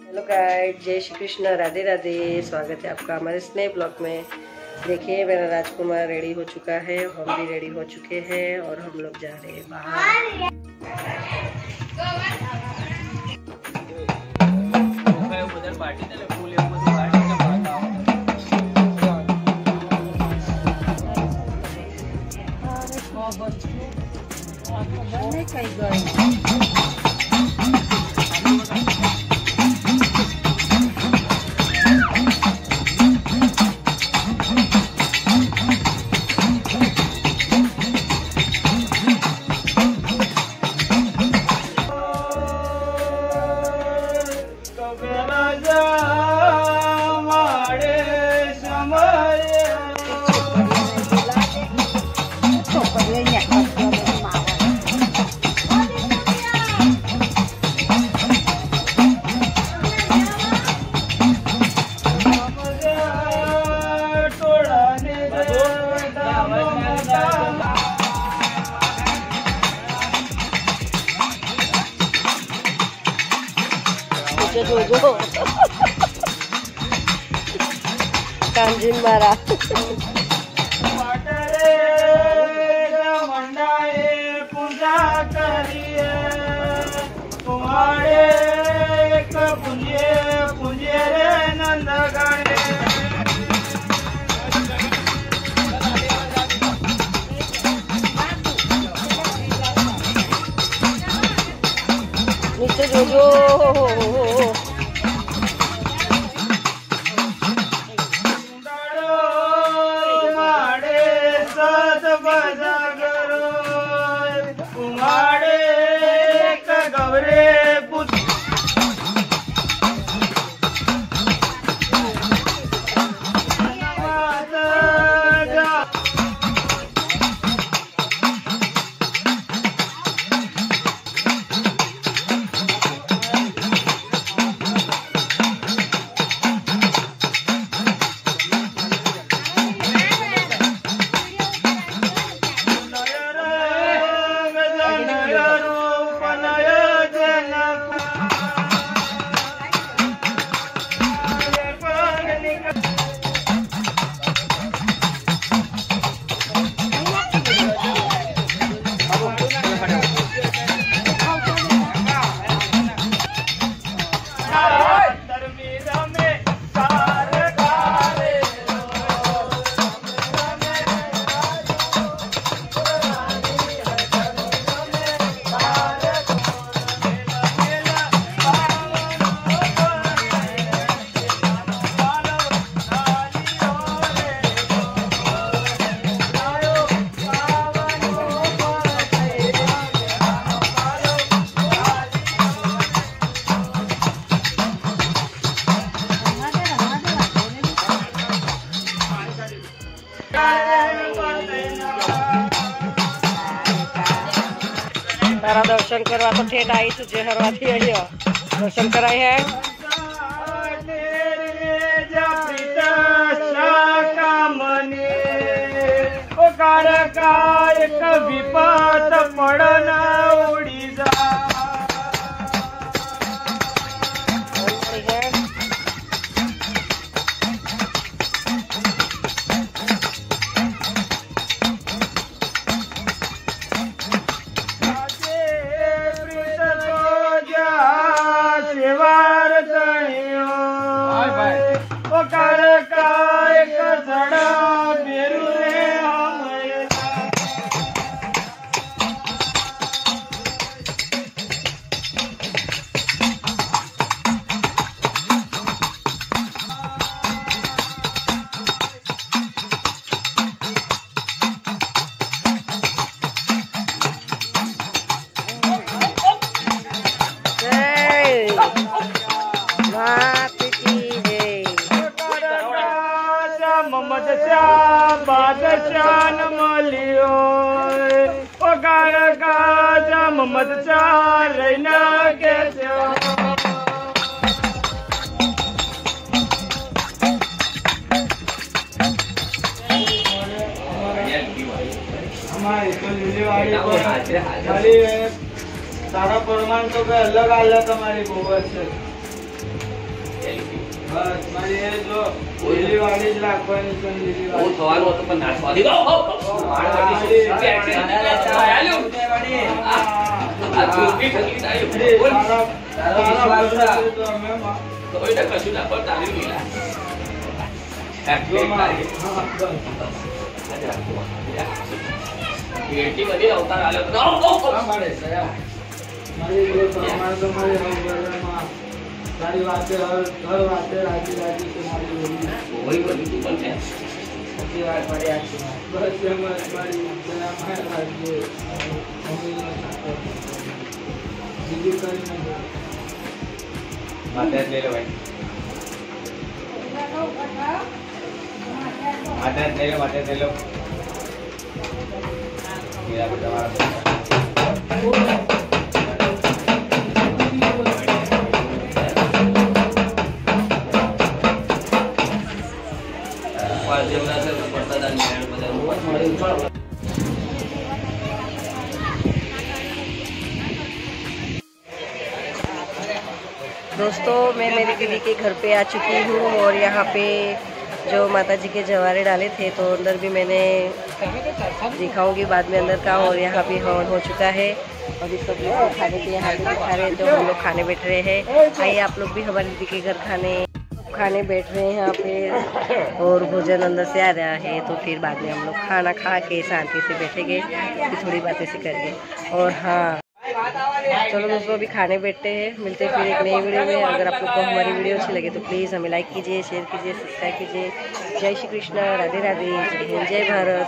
Hello guys, जय श्री कृष्ण, राधे राधे। स्वागत है आपका हमारे स्नेह ब्लॉग में। देखिए मेरा राजकुमार रेडी हो चुका है, हम भी रेडी हो चुके हैं और हम लोग जा रहे हैं बाहर। जो कांजीन मारा पूजा करिए तुम्हारे पूजे रे नंद गणे नीचे जो तारा दर्शन करवा तो ठेठ आई छू जेहरवा थी अहिया दर्शन कराई है। विपत पड़ना उड़ी जा बादशाह मलियो ओ गायका मोहम्मद शाह रैना के हमारी तो सारा प्रमाण तो अलग अलग हमारी गोबर से થવાનું હતું પણ નાચવા દીધો. કશું ના પણ તારી લીલા એટલી બધી અવતાર આવ્યો. सारी बातें हर बातें राजी राजी तुम्हारी वही बनी तू पण क्या अच्छी बात बड़ी अच्छी बात बस हमारी दया माया राज्य दीदी करी नहीं माते ले लो भाई माते ले लो मेरा भी तुम्हारा दोस्तों मैं मेरी दीदी के घर पे आ चुकी हूँ और यहाँ पे जो माता जी के जवारे डाले थे तो अंदर भी मैंने दिखाऊंगी बाद में अंदर का। और यहाँ पे हवन हो चुका है और इस सब लोग खाने के यहाँ पे दिखा रहे हैं जो हम लोग खाने बैठ रहे हैं। आइए आप लोग भी हमारी दीदी के घर खाने बैठ रहे हैं यहाँ पे और भोजन अंदर से आ रहा है। तो फिर बाद में हम लोग खाना खा के शांति से बैठेंगे फिर थोड़ी बातें से करेंगे। और हाँ चलो दोस्तों अभी खाने बैठते हैं, मिलते हैं फिर एक नई वीडियो में। अगर आप लोग को हमारी वीडियो अच्छी लगे तो प्लीज़ हमें लाइक कीजिए, शेयर कीजिए, सब्सक्राइब कीजिए। जय श्री कृष्ण, राधे राधे, जय हिंद, जय भारत।